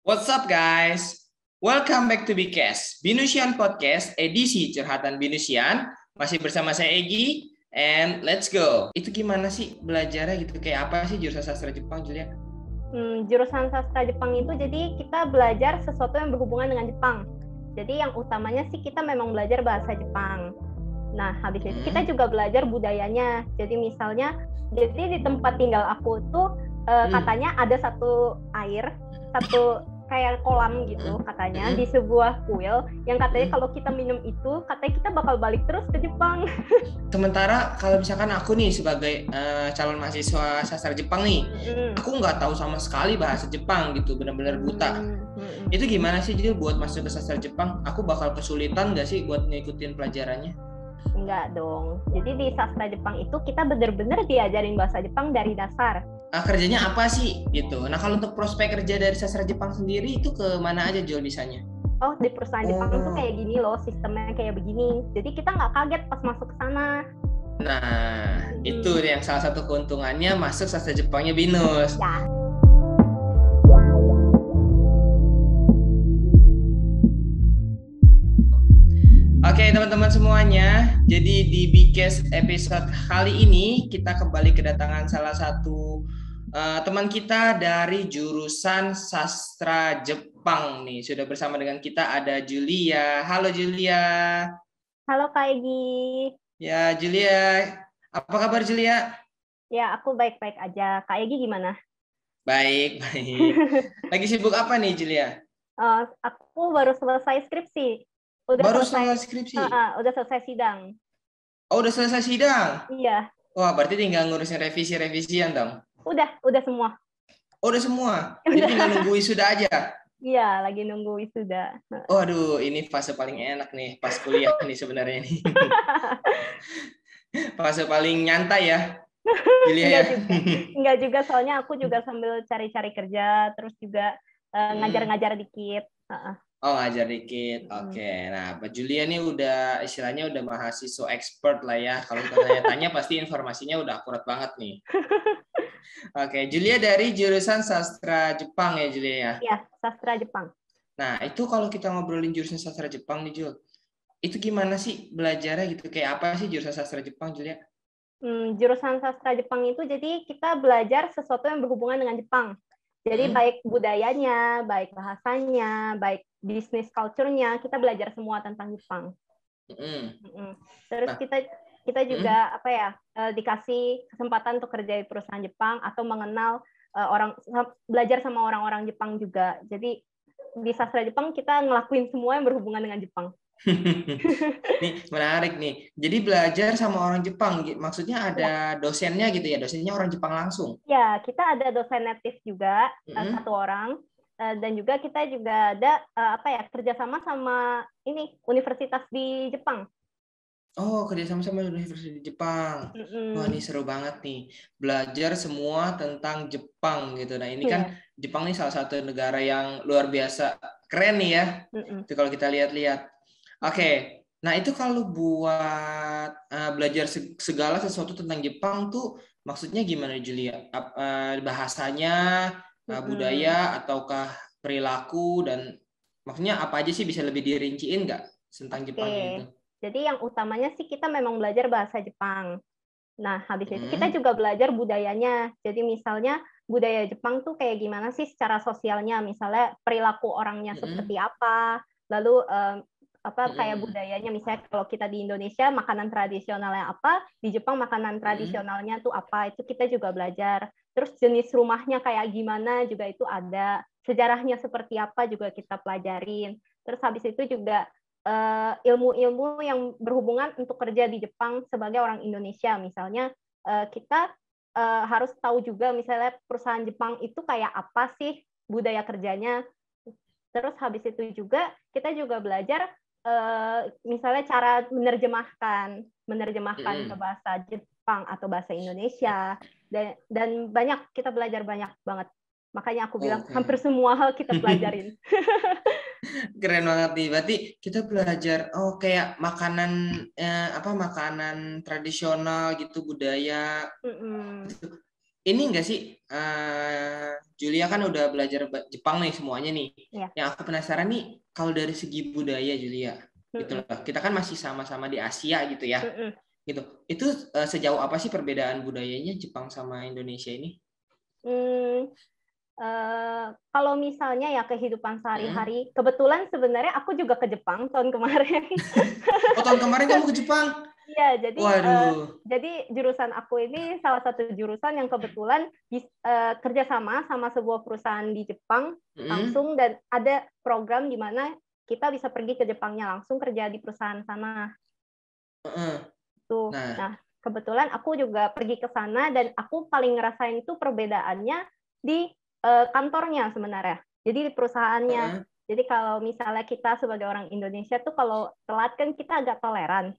What's up guys? Welcome back to Bcast, Binusian Podcast edisi Curhatan Binusian. Masih bersama saya Egi, and let's go. Itu gimana sih belajarnya gitu? Kayak apa sih jurusan sastra Jepang, Julia? Jurusan sastra Jepang itu jadi kita belajar sesuatu yang berhubungan dengan Jepang. Jadi yang utamanya sih kita memang belajar bahasa Jepang. Nah, habis itu kita juga belajar budayanya. Jadi misalnya, jadi di tempat tinggal aku tuh katanya ada satu air, satu kayak kolam gitu katanya di sebuah kuil yang katanya kalau kita minum itu katanya kita bakal balik terus ke Jepang. Sementara kalau misalkan aku nih sebagai calon mahasiswa sastra Jepang nih, aku nggak tahu sama sekali bahasa Jepang gitu, benar-benar buta. Itu gimana sih Jil buat masuk ke sastra Jepang? Aku bakal kesulitan nggak sih buat ngikutin pelajarannya? Enggak dong. Jadi di sastra Jepang itu kita benar-benar diajarin bahasa Jepang dari dasar. Kerjanya apa sih gitu? Nah kalau untuk prospek kerja dari sastra Jepang sendiri itu ke mana aja Jul bisanya? Oh, di perusahaan Jepang tuh kayak gini loh, sistemnya kayak begini. Jadi kita nggak kaget pas masuk ke sana. Nah, itu yang salah satu keuntungannya masuk sastra Jepangnya BINUS. Ya. Oke teman-teman semuanya, jadi di Bcast episode kali ini kita kembali kedatangan salah satu teman kita dari jurusan sastra Jepang nih. Sudah bersama dengan kita ada Julia. Halo Julia. Halo Kak Egi. Ya Julia, apa kabar Julia? Ya aku baik-baik aja. Kak Egi gimana? Baik. Lagi sibuk apa nih Julia? Aku baru selesai skripsi. Baru selesai skripsi? Udah selesai sidang. Oh udah selesai sidang? Iya. Wah berarti tinggal ngurusin revisi-revisian dong? Udah semua. Oh udah semua? Jadi tinggal nunggu wisuda aja? Iya, lagi nunggu wisuda. Oh aduh, ini fase paling enak nih pas kuliah nih sebenarnya nih. Fase paling nyantai ya, Julia ya. Enggak juga, soalnya aku juga sambil cari-cari kerja, terus juga ngajar-ngajar dikit. Oh ngajar dikit, oke. Nah, Mbak Julia nih udah istilahnya udah mahasiswa expert lah ya. Kalau tanya-tanya pasti informasinya udah akurat banget nih. Oke, Julia dari jurusan sastra Jepang ya Julia ya? Iya, sastra Jepang. Nah, itu kalau kita ngobrolin jurusan sastra Jepang nih Jul, itu gimana sih belajarnya gitu? Kayak apa sih jurusan sastra Jepang Julia? Jurusan sastra Jepang itu jadi kita belajar sesuatu yang berhubungan dengan Jepang. Jadi baik budayanya, baik bahasanya, baik bisnis culture-nya, kita belajar semua tentang Jepang. Terus kita juga dikasih kesempatan untuk kerja di perusahaan Jepang atau mengenal belajar sama orang-orang Jepang juga. Jadi di sastra Jepang kita ngelakuin semua yang berhubungan dengan Jepang. Nih menarik nih. Jadi belajar sama orang Jepang, maksudnya ada dosennya gitu ya, dosennya orang Jepang langsung. Ya, kita ada dosen native juga satu orang, dan juga kita juga ada kerjasama sama ini universitas di Jepang. Oh, kerjasama sama universitas di Jepang. Wah, ini seru banget nih. Belajar semua tentang Jepang gitu. Nah, ini kan Jepang nih salah satu negara yang luar biasa keren nih ya. Itu kalau kita lihat-lihat. Oke, nah itu kalau buat belajar segala sesuatu tentang Jepang tuh maksudnya gimana Julia? Bahasanya, budaya, ataukah perilaku, dan maksudnya apa aja sih bisa lebih dirinciin nggak tentang Jepangnya itu? Jadi yang utamanya sih kita memang belajar bahasa Jepang. Nah, habis itu kita juga belajar budayanya. Jadi misalnya budaya Jepang tuh kayak gimana sih secara sosialnya, misalnya perilaku orangnya seperti apa, lalu kayak budayanya, misalnya kalau kita di Indonesia makanan tradisionalnya apa, di Jepang makanan tradisionalnya tuh apa, itu kita juga belajar. Terus jenis rumahnya kayak gimana juga itu ada, sejarahnya seperti apa juga kita pelajarin. Terus habis itu juga ilmu-ilmu yang berhubungan untuk kerja di Jepang sebagai orang Indonesia, misalnya kita harus tahu juga misalnya perusahaan Jepang itu kayak apa sih budaya kerjanya. Terus habis itu juga kita juga belajar misalnya cara menerjemahkan ke bahasa Jepang atau bahasa Indonesia, dan banyak, kita belajar banyak banget. Makanya aku bilang hampir semua hal kita pelajarin. Keren banget nih. Berarti kita belajar kayak makanan makanan tradisional gitu, budaya. ini enggak sih, Julia kan udah belajar Jepang nih semuanya nih. Ya. Yang aku penasaran nih, kalau dari segi budaya Julia, gitu loh. Kita kan masih sama-sama di Asia gitu ya. Gitu. Itu sejauh apa sih perbedaan budayanya Jepang sama Indonesia ini? Kalau misalnya ya kehidupan sehari-hari, kebetulan sebenarnya aku juga ke Jepang tahun kemarin. Oh, tahun kemarin kamu ke Jepang? Iya, jadi Waduh. Jurusan aku ini salah satu jurusan yang kebetulan kerjasama sama sebuah perusahaan di Jepang langsung, dan ada program di mana kita bisa pergi ke Jepangnya langsung kerja di perusahaan sana. Tuh. Nah, kebetulan aku juga pergi ke sana dan aku paling ngerasain itu perbedaannya di kantornya sebenarnya. Jadi di perusahaannya. Jadi kalau misalnya kita sebagai orang Indonesia tuh kalau telat kan kita agak toleran.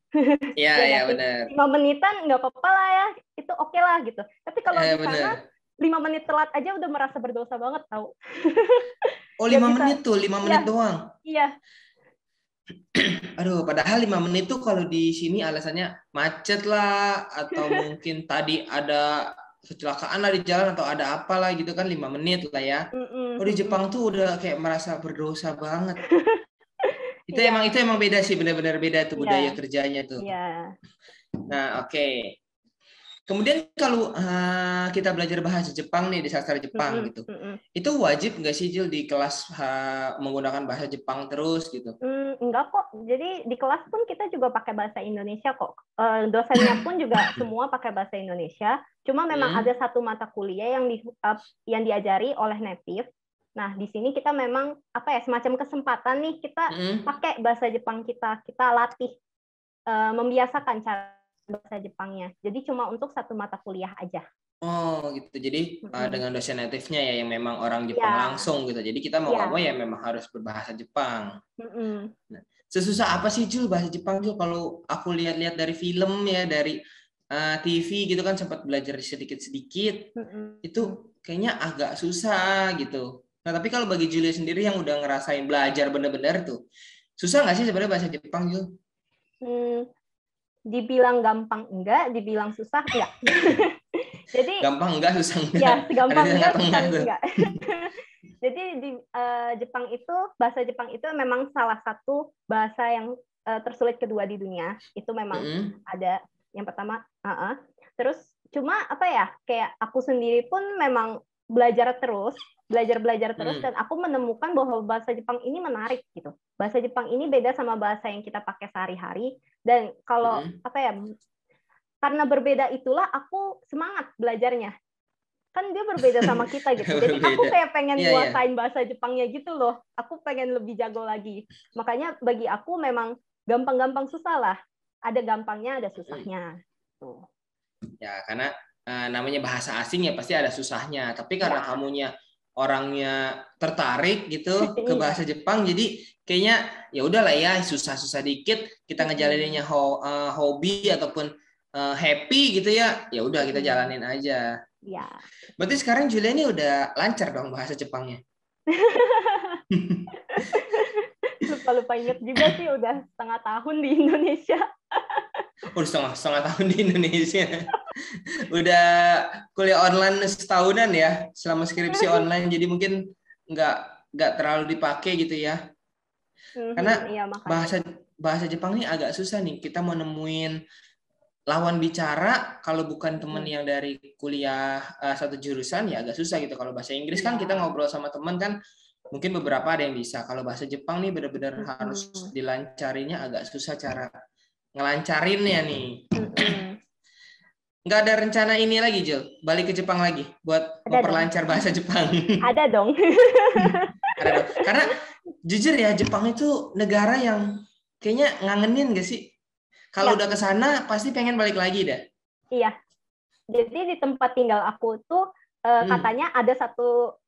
Iya, iya benar. 5 menitan nggak apa-apa lah ya, itu oke lah gitu. Tapi kalau di sana 5 menit telat aja udah merasa berdosa banget tau. Oh, 5 menit tuh, 5 menit doang? Iya. Aduh, padahal 5 menit tuh kalau di sini alasannya macet lah, atau mungkin tadi ada kecelakaan lah di jalan atau ada apalah gitu kan, 5 menit lah ya. Oh, di Jepang tuh udah kayak merasa berdosa banget. Itu emang beda sih, benar-benar beda tuh budaya kerjanya tuh. Nah, oke. Kemudian kalau kita belajar bahasa Jepang nih di sastra Jepang gitu, itu wajib nggak sih Jil di kelas menggunakan bahasa Jepang terus gitu? Enggak kok. Jadi di kelas pun kita juga pakai bahasa Indonesia kok. Dosennya pun juga semua pakai bahasa Indonesia. Cuma memang ada satu mata kuliah yang diajari oleh native. Nah, di sini kita memang semacam kesempatan nih kita pakai bahasa Jepang kita latih, membiasakan cara bahasa Jepangnya. Jadi cuma untuk satu mata kuliah aja. Oh gitu. Jadi dengan dosen native-nya ya yang memang orang Jepang langsung gitu. Jadi kita mau nggak mau ya memang harus berbahasa Jepang. Nah, sesusah apa sih Jul bahasa Jepang Jul? Kalau aku lihat-lihat dari film ya, dari TV gitu kan sempat belajar sedikit-sedikit. Itu kayaknya agak susah gitu. Nah tapi kalau bagi Julia sendiri yang udah ngerasain belajar bener-bener tuh, susah nggak sih sebenarnya bahasa Jepang Jul? Dibilang gampang enggak, dibilang susah enggak. Jadi gampang enggak, susah enggak. Ya, gampang enggak, susah enggak. Jadi di Jepang itu, bahasa Jepang itu memang salah satu bahasa yang tersulit kedua di dunia. Itu memang ada yang pertama. Terus cuma kayak aku sendiri pun memang belajar terus dan aku menemukan bahwa bahasa Jepang ini menarik gitu. Bahasa Jepang ini beda sama bahasa yang kita pakai sehari-hari, dan kalau karena berbeda itulah aku semangat belajarnya. Kan dia berbeda sama kita gitu. Jadi aku kayak pengen nguasain bahasa Jepangnya gitu loh. Aku pengen lebih jago lagi. Makanya bagi aku memang gampang-gampang susah lah. Ada gampangnya, ada susahnya. Tuh. Ya, karena namanya bahasa asing ya pasti ada susahnya. Tapi karena kamunya orangnya tertarik gitu ke bahasa Jepang, jadi kayaknya ya udahlah ya, susah-susah dikit kita ngejalaninnya hobi ataupun happy gitu ya. Ya udah kita jalanin aja. Ya. Berarti sekarang Julia ini udah lancar dong bahasa Jepangnya. Lupa-lupa inget juga sih, udah setengah tahun di Indonesia. Udah setengah tahun di Indonesia. Udah kuliah online setahunan ya, selama skripsi online, jadi mungkin nggak terlalu dipakai gitu ya. Karena bahasa Jepang ini agak susah nih, kita mau nemuin lawan bicara kalau bukan teman yang dari kuliah satu jurusan ya agak susah gitu. Kalau bahasa Inggris kan kita ngobrol sama teman kan mungkin beberapa ada yang bisa. Kalau bahasa Jepang nih benar-benar harus dilancarinya agak susah cara ngelancarinnya nih. Nggak ada rencana ini lagi, Jul? Balik ke Jepang lagi buat memperlancar bahasa Jepang? Ada dong. Ada dong. Karena jujur ya, Jepang itu negara yang kayaknya ngangenin nggak sih? Kalau udah ke sana pasti pengen balik lagi dah. Iya. Jadi di tempat tinggal aku tuh katanya ada satu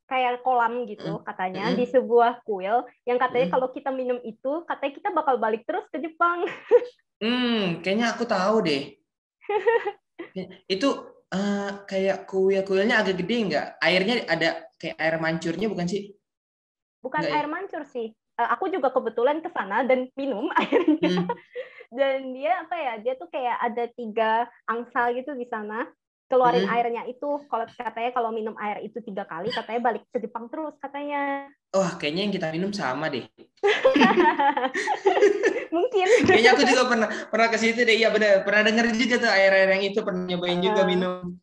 kayak kolam gitu katanya di sebuah kuil yang katanya kalau kita minum itu katanya kita bakal balik terus ke Jepang. Kayaknya aku tahu deh. Itu kayak kuilnya agak gede nggak? Airnya ada kayak air mancurnya bukan sih? Bukan air mancur sih. Aku juga kebetulan ke sana dan minum airnya. Dan dia dia tuh kayak ada 3 angsal gitu di sana. keluarin airnya itu. Kalau katanya kalau minum air itu 3 kali, katanya balik ke Jepang terus katanya. Wah, kayaknya yang kita minum sama deh. Mungkin. Kayaknya aku juga pernah ke situ deh. Iya benar, pernah denger juga tuh air-air yang itu, pernah nyobain juga minum.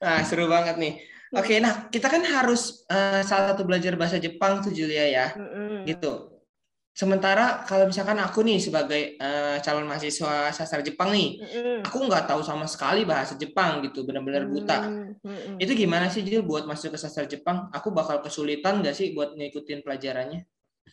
Nah, seru banget nih. Oke, nah kita kan harus salah satu belajar bahasa Jepang tuh Julia ya. Gitu. Sementara kalau misalkan aku nih sebagai calon mahasiswa sastra Jepang nih, aku nggak tahu sama sekali bahasa Jepang gitu, benar-benar buta. Itu gimana sih Jul buat masuk ke sastra Jepang? Aku bakal kesulitan nggak sih buat ngikutin pelajarannya?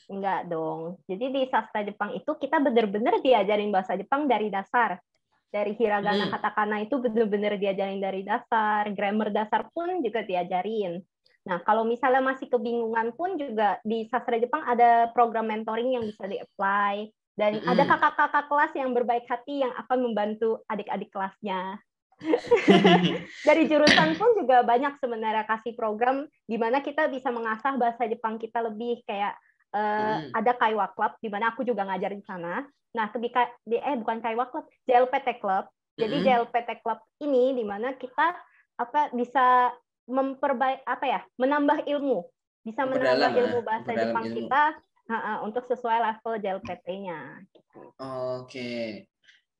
Enggak dong. Jadi di sastra Jepang itu kita benar-benar diajarin bahasa Jepang dari dasar. Dari hiragana, katakana itu benar-benar diajarin dari dasar. Grammar dasar pun juga diajarin. Nah, kalau misalnya masih kebingungan pun juga di sastra Jepang ada program mentoring yang bisa di-apply. Dan ada kakak-kakak kelas yang berbaik hati yang akan membantu adik-adik kelasnya. Dari jurusan pun juga banyak sebenarnya kasih program di mana kita bisa mengasah bahasa Jepang kita lebih kayak ada Kaiwa Club di mana aku juga ngajar di sana. Nah, bukan Kaiwa Club, JLPT Club. Jadi JLPT Club ini di mana kita bisa menambah ilmu, bisa menambah ilmu bahasa Jepang kita untuk sesuai level JLPT-nya. Oke.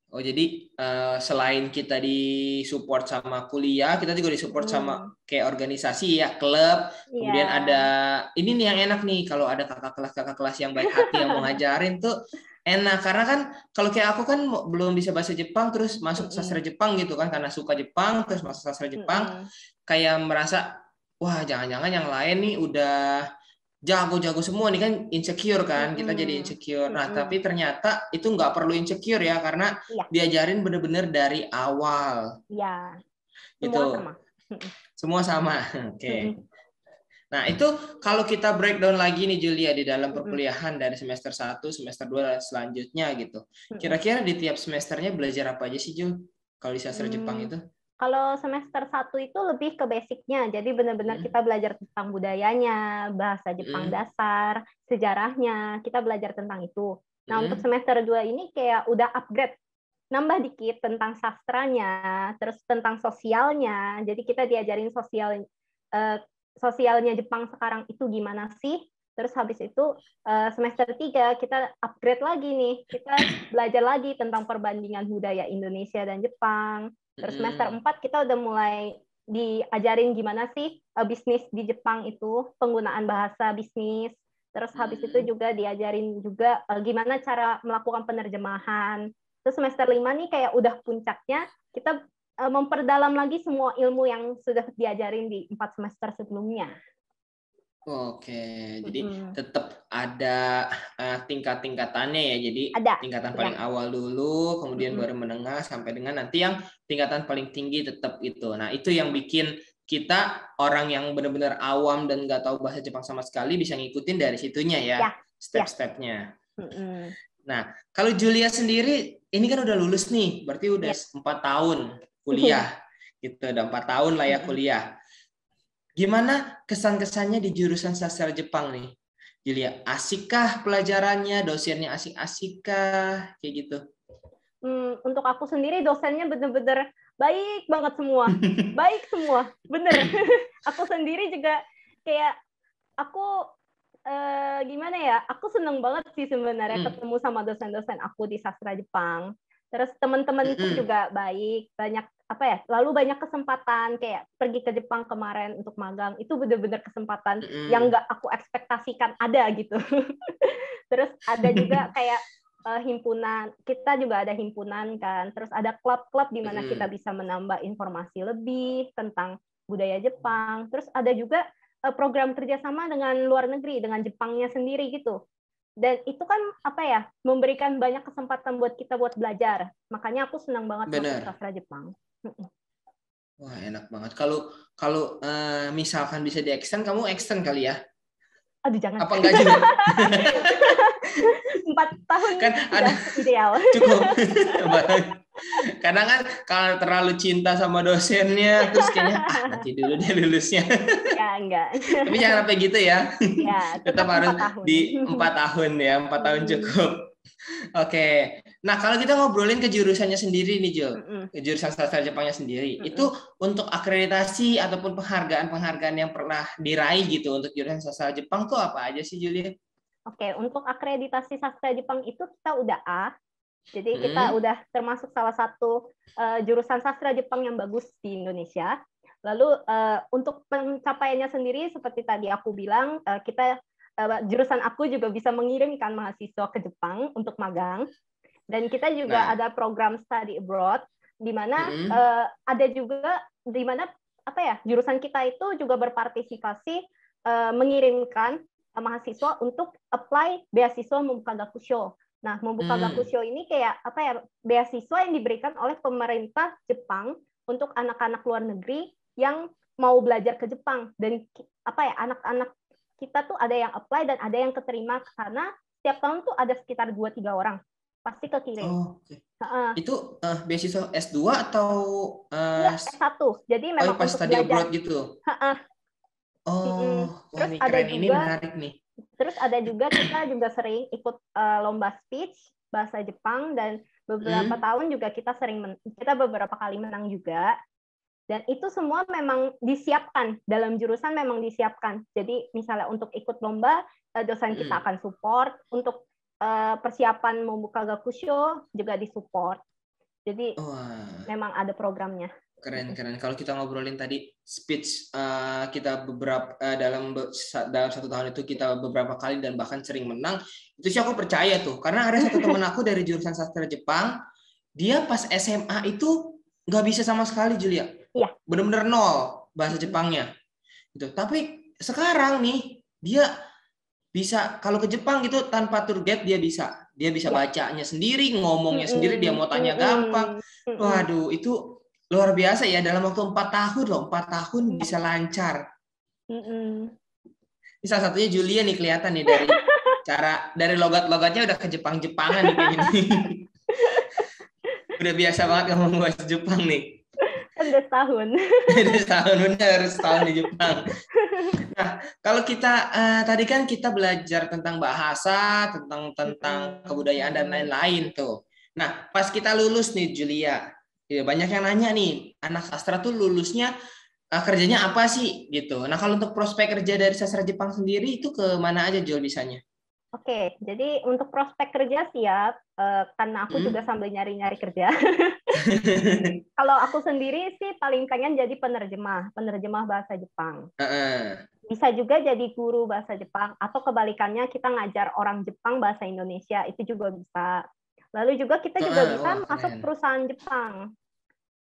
Oh, jadi selain kita disupport sama kuliah, kita juga disupport sama kayak organisasi ya, klub. Kemudian ada ini nih yang enak nih, kalau ada kakak kelas yang baik hati yang mau ngajarin tuh enak. Karena kan kalau kayak aku kan belum bisa bahasa Jepang, terus masuk sastra Jepang gitu kan, karena suka Jepang, terus masuk sastra Jepang, kayak merasa wah jangan-jangan yang lain nih udah jago-jago semua nih kan, insecure kan, kita jadi insecure. Nah, tapi ternyata itu nggak perlu insecure ya, karena diajarin bener-bener dari awal. Iya. Semua sama. Semua sama. Oke. Nah, itu kalau kita breakdown lagi nih Julia di dalam perkuliahan dari semester 1, semester 2 dan selanjutnya gitu. Kira-kira di tiap semesternya belajar apa aja sih Jul? Kalau di sastra Jepang itu? Kalau semester 1 itu lebih ke basicnya, jadi benar-benar kita belajar tentang budayanya, bahasa Jepang dasar, sejarahnya, kita belajar tentang itu. Nah, untuk semester 2 ini kayak udah upgrade, nambah dikit tentang sastranya, terus tentang sosialnya, jadi kita diajarin sosialnya Jepang sekarang itu gimana sih, terus habis itu semester 3 kita upgrade lagi nih, kita belajar lagi tentang perbandingan budaya Indonesia dan Jepang. Terus semester 4 kita udah mulai diajarin gimana sih bisnis di Jepang itu, penggunaan bahasa bisnis. Terus habis itu juga diajarin juga gimana cara melakukan penerjemahan. Terus semester 5 nih kayak udah puncaknya, kita memperdalam lagi semua ilmu yang sudah diajarin di 4 semester sebelumnya. Oke, jadi tetap ada tingkat-tingkatannya ya. Jadi tingkatan paling awal dulu, kemudian baru menengah sampai dengan nanti yang tingkatan paling tinggi tetap itu. Nah, itu yang bikin kita orang yang benar-benar awam dan nggak tahu bahasa Jepang sama sekali bisa ngikutin dari situnya ya, step-stepnya. Nah, kalau Julia sendiri ini kan udah lulus nih, berarti udah 4 tahun kuliah, gitu. Udah 4 tahun lah ya kuliah. Gimana kesan-kesannya di jurusan sastra Jepang nih, Julia? Asikkah pelajarannya, dosennya asik-asik kah, kayak gitu? Untuk aku sendiri dosennya bener-bener baik banget semua, baik semua, bener. Aku sendiri juga kayak gimana ya? Aku seneng banget sih sebenarnya ketemu sama dosen-dosen aku di sastra Jepang. Terus teman-temanku juga baik, banyak lalu banyak kesempatan kayak pergi ke Jepang kemarin untuk magang, itu benar-benar kesempatan yang nggak aku ekspektasikan ada gitu. Terus ada juga kayak himpunan, kita juga ada himpunan kan, terus ada klub-klub di mana kita bisa menambah informasi lebih tentang budaya Jepang. Terus ada juga program kerjasama dengan luar negeri, dengan Jepangnya sendiri gitu. Dan itu kan memberikan banyak kesempatan buat kita buat belajar. Makanya aku senang banget masuk sastra Jepang. Wah, enak banget. Kalau misalkan bisa di-extend, kamu extend kali ya? Aduh, jangan. Apa enggak juga? 4 tahun kan ada ideal. Cukup. Kadang kan kalau terlalu cinta sama dosennya, terus kayaknya nanti dulu dia lulusnya. Ya, enggak. Tapi jangan sampai gitu ya. Ya, tetap harus di 4 tahun ya, 4 tahun cukup. Oke. Nah, kalau kita ngobrolin ke jurusannya sendiri nih, Jo, ke jurusan sastra Jepangnya sendiri, itu untuk akreditasi ataupun penghargaan-penghargaan yang pernah diraih gitu untuk jurusan sastra Jepang tuh apa aja sih, Julia? Oke, untuk akreditasi sastra Jepang itu kita udah A, jadi kita udah termasuk salah satu jurusan sastra Jepang yang bagus di Indonesia. Lalu untuk pencapaiannya sendiri, seperti tadi aku bilang, jurusan aku juga bisa mengirimkan mahasiswa ke Jepang untuk magang. Dan kita juga ada program study abroad, di mana ada juga di mana jurusan kita itu juga berpartisipasi mengirimkan mahasiswa untuk apply beasiswa Membuka Gakusho. Nah, Membuka Gakusho ini kayak beasiswa yang diberikan oleh pemerintah Jepang untuk anak-anak luar negeri yang mau belajar ke Jepang. Dan anak-anak kita tuh ada yang apply dan ada yang keterima, karena setiap tahun tuh ada sekitar 2-3 orang pasti kekirim. Oh, okay. Itu beasiswa S2 atau S1. Jadi memang pas untuk study belajar abroad gitu. Terus ini ada keren, juga, ini menarik nih. Terus ada juga kita juga sering ikut lomba speech bahasa Jepang, dan beberapa tahun juga kita beberapa kali menang juga. Dan itu semua memang disiapkan, dalam jurusan memang disiapkan. Jadi misalnya untuk ikut lomba, dosen kita akan support, untuk persiapan Membuka Gakusho juga disupport. Jadi memang ada programnya. Keren. Kalau kita ngobrolin tadi speech, kita dalam 1 tahun itu kita beberapa kali dan bahkan sering menang. Itu sih aku percaya tuh, karena ada satu teman aku dari jurusan sastra Jepang, dia pas SMA itu nggak bisa sama sekali, Julia. Iya. Benar-benar nol bahasa Jepangnya. Gitu. Tapi sekarang nih dia bisa, kalau ke Jepang gitu tanpa tour guide dia bisa bacanya sendiri, ngomongnya sendiri, dia mau tanya gampang. Waduh, itu luar biasa ya, dalam waktu 4 tahun loh, 4 tahun bisa lancar. Ini salah satunya Julia nih, kelihatan nih dari logat-logatnya udah ke Jepang-Jepangan nih kayak gini. Udah biasa banget ngomong bahasa Jepang nih. Udah setahun. Harus setahun di Jepang. Nah, kalau kita tadi kan kita belajar tentang bahasa, tentang kebudayaan dan lain-lain tuh. Nah, pas kita lulus nih, Julia, ya banyak yang nanya nih, anak sastra tuh lulusnya kerjanya apa sih gitu. Nah, kalau untuk prospek kerja dari sastra Jepang sendiri itu ke mana aja, Jul, bisanya? Oke, jadi untuk prospek kerja siap, karena aku juga sambil nyari-nyari kerja. Kalau aku sendiri sih paling pengen jadi penerjemah bahasa Jepang. Bisa juga jadi guru bahasa Jepang, atau kebalikannya kita ngajar orang Jepang bahasa Indonesia, itu juga bisa. Lalu juga kita juga bisa masuk perusahaan Jepang.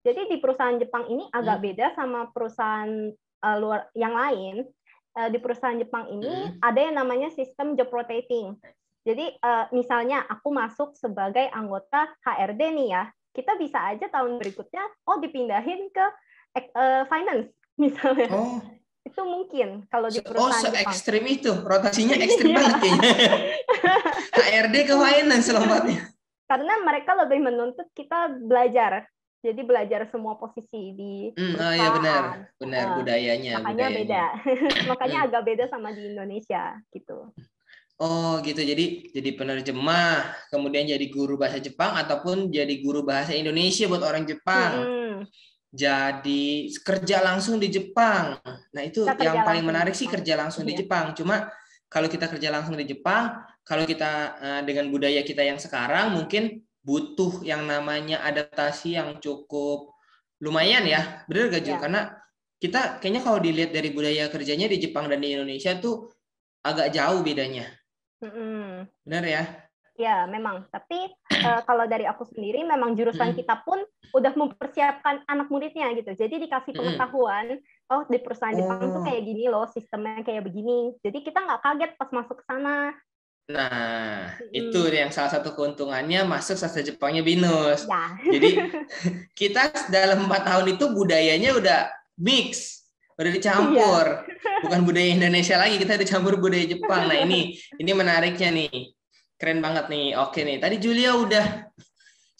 Jadi di perusahaan Jepang ini agak beda sama perusahaan luar yang lain. Di perusahaan Jepang ini ada yang namanya sistem job rotating. Jadi misalnya aku masuk sebagai anggota HRD nih ya, kita bisa aja tahun berikutnya dipindahin ke finance misalnya. Itu mungkin kalau di perusahaan Jepang. Se-ekstrim itu, rotasinya ekstrim banget kayaknya. HRD ke finance lompatnya. Karena mereka lebih menuntut kita belajar. Jadi belajar semua posisi di perusahaan. Iya benar budayanya. Makanya beda. Makanya agak beda sama di Indonesia gitu. Oh gitu, jadi penerjemah, kemudian jadi guru bahasa Jepang ataupun jadi guru bahasa Indonesia buat orang Jepang. Jadi kerja langsung di Jepang. Nah itu yang paling menarik sih, kerja langsung di Jepang. Cuma kalau kita kerja langsung di Jepang, kalau kita dengan budaya kita yang sekarang mungkin butuh yang namanya adaptasi yang cukup lumayan ya, bener gak Jul? Karena kita kayaknya kalau dilihat dari budaya kerjanya di Jepang dan di Indonesia tuh agak jauh bedanya. Bener ya? Ya memang, tapi kalau dari aku sendiri memang jurusan kita pun udah mempersiapkan anak muridnya gitu. Jadi dikasih pengetahuan, di perusahaan Jepang tuh kayak gini loh, sistemnya kayak begini. Jadi kita nggak kaget pas masuk ke sana. Nah, itu yang salah satu keuntungannya masuk sastra Jepangnya BINUS. Ya. Jadi kita dalam 4 tahun itu budayanya udah mix, udah dicampur. Bukan budaya Indonesia lagi, kita dicampur budaya Jepang. Nah, ini menariknya nih. Keren banget nih. Oke nih, tadi Julia udah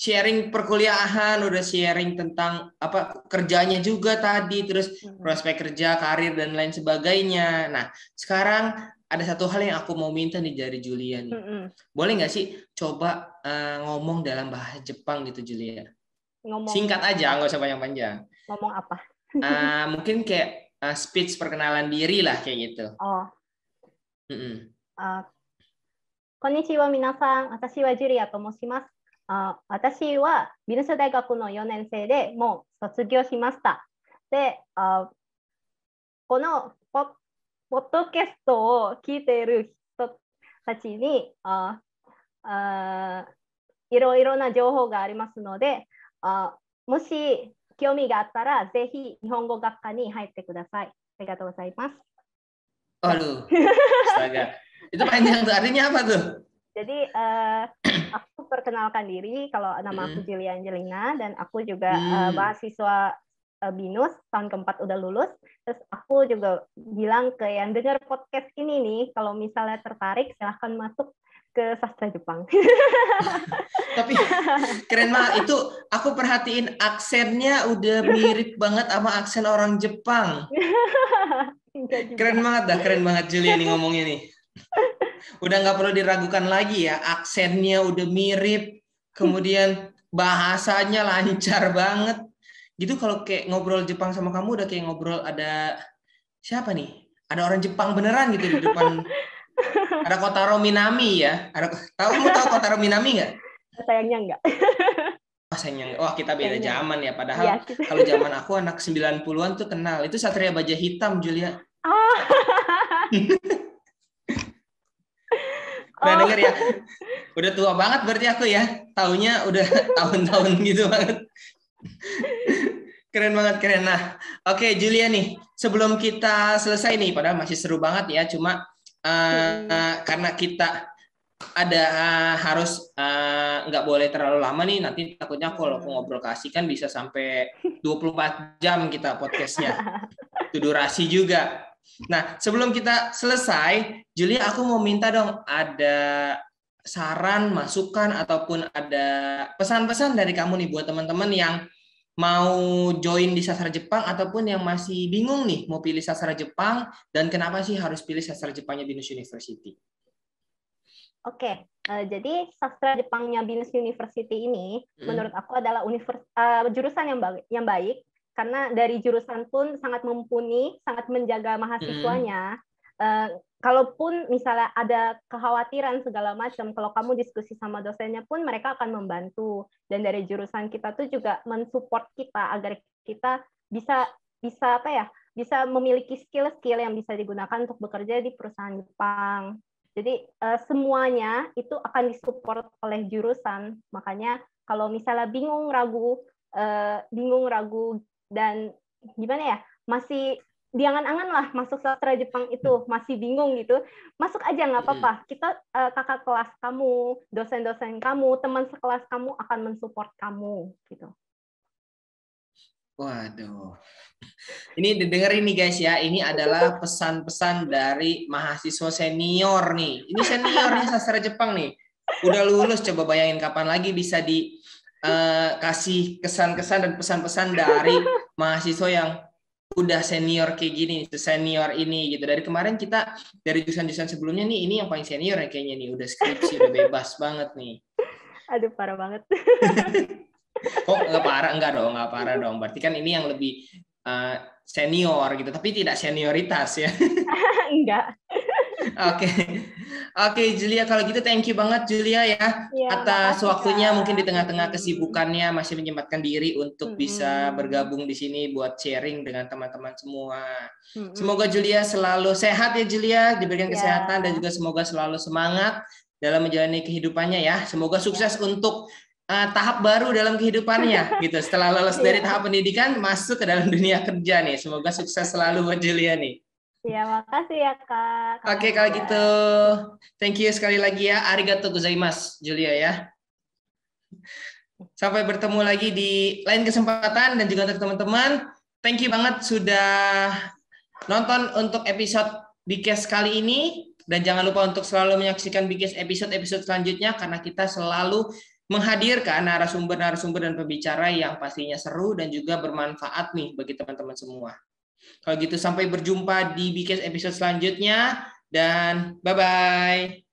sharing perkuliahan, udah sharing tentang apa kerjanya juga tadi, terus prospek kerja, karir dan lain sebagainya. Nah, sekarang ada satu hal yang aku mau minta nih dari Julia nih. Boleh nggak sih coba ngomong dalam bahasa Jepang gitu, Julia? Singkat aja, nggak usah panjang-panjang. Ngomong apa? Mungkin kayak speech perkenalan diri lah kayak gitu. Oh. こんにちは皆さん、私はジュリアと申します。私はビルス大学の4年生でもう卒業しました。で、このポッドキャストを聞いている人たちにいろいろな情報がありますので、もし興味があったらぜひ日本語学科に入ってください。ありがとうございます。Aduh, astaga. Itu panjang tuh, artinya apa tuh? Jadi aku perkenalkan diri, kalau nama aku Julia Angelina dan aku juga mahasiswa BINUS tahun keempat udah lulus. Terus aku juga bilang ke yang dengar podcast ini nih, kalau misalnya tertarik silahkan masuk ke sastra Jepang. Tapi keren banget itu, aku perhatiin aksennya udah mirip banget sama aksen orang Jepang. Keren banget dah, keren banget Julia nih ngomongnya nih. Udah nggak perlu diragukan lagi ya, aksennya udah mirip, kemudian bahasanya lancar banget. Gitu kalau kayak ngobrol Jepang sama kamu udah kayak ngobrol ada siapa nih? Ada orang Jepang beneran gitu di depan. Ada Kotaro Minami ya. Kamu tahu Kotaro Minami nggak? Sayangnya enggak. Sayangnya. Wah, kita beda zaman ya. Padahal kalau zaman aku anak 90-an tuh kenal. Itu Satria Baja Hitam, Julia. Udah denger ya? Udah tua banget berarti aku ya. Taunya udah tahun-tahun gitu banget. Keren banget, keren. Nah, oke Julia nih. Sebelum kita selesai nih, padahal masih seru banget ya. Cuma karena kita ada harus nggak boleh terlalu lama nih, nanti takutnya kalau aku ngobrol kasih kan bisa sampai 24 jam kita podcastnya. Itu durasi juga. Nah, sebelum kita selesai, Julia, aku mau minta dong ada saran, masukan, ataupun ada pesan-pesan dari kamu nih buat teman-teman yang mau join di sastra Jepang ataupun yang masih bingung nih mau pilih sastra Jepang dan kenapa sih harus pilih sastra Jepangnya BINUS University. Oke, jadi sastra Jepangnya BINUS University ini menurut aku adalah jurusan yang baik karena dari jurusan pun sangat mumpuni, sangat menjaga mahasiswanya. Kalaupun misalnya ada kekhawatiran segala macam, kalau kamu diskusi sama dosennya pun mereka akan membantu. Dan dari jurusan kita tuh juga mensupport kita agar kita bisa memiliki skill-skill yang bisa digunakan untuk bekerja di perusahaan Jepang. Jadi semuanya itu akan disupport oleh jurusan. Makanya kalau misalnya bingung, ragu dan gimana ya, masih diangan-angan lah masuk sastra Jepang itu, masih bingung gitu, masuk aja nggak apa-apa. Kita kakak kelas kamu, dosen-dosen kamu, teman sekelas kamu akan mensupport kamu gitu. Waduh. Ini didengar ini guys ya, ini adalah pesan-pesan dari mahasiswa senior nih. Ini senior nih sastra Jepang nih. Udah lulus, coba bayangin kapan lagi bisa dikasih kesan-kesan dan pesan-pesan dari mahasiswa yang udah senior kayak gini, senior ini gitu. Dari kemarin kita dari jurusan-jurusan sebelumnya nih, ini yang paling senior ya kayaknya nih, udah skripsi, udah bebas banget nih. Aduh, parah banget. Kok nggak parah? Nggak parah dong. Berarti kan ini yang lebih senior gitu, tapi tidak senioritas ya. Enggak. Oke, Julia, kalau gitu thank you banget Julia ya atas waktunya. Mungkin di tengah-tengah kesibukannya masih menyempatkan diri untuk bisa bergabung di sini buat sharing dengan teman-teman semua. Semoga Julia selalu sehat ya Julia, diberikan kesehatan dan juga semoga selalu semangat dalam menjalani kehidupannya ya. Semoga sukses untuk tahap baru dalam kehidupannya gitu. Setelah lulus dari tahap pendidikan masuk ke dalam dunia kerja nih. Semoga sukses selalu buat Julia nih. Ya, makasih ya Kak. Oke, kalau gitu. Thank you sekali lagi ya. Arigatou gozaimasu, Julia ya. Sampai bertemu lagi di lain kesempatan dan juga untuk teman-teman. Thank you banget sudah nonton untuk episode Bikes kali ini. Dan jangan lupa untuk selalu menyaksikan Bikes episode-episode selanjutnya karena kita selalu menghadirkan narasumber-narasumber dan pembicara yang pastinya seru dan juga bermanfaat nih bagi teman-teman semua. Kalau gitu sampai berjumpa di Bcast episode selanjutnya dan bye-bye.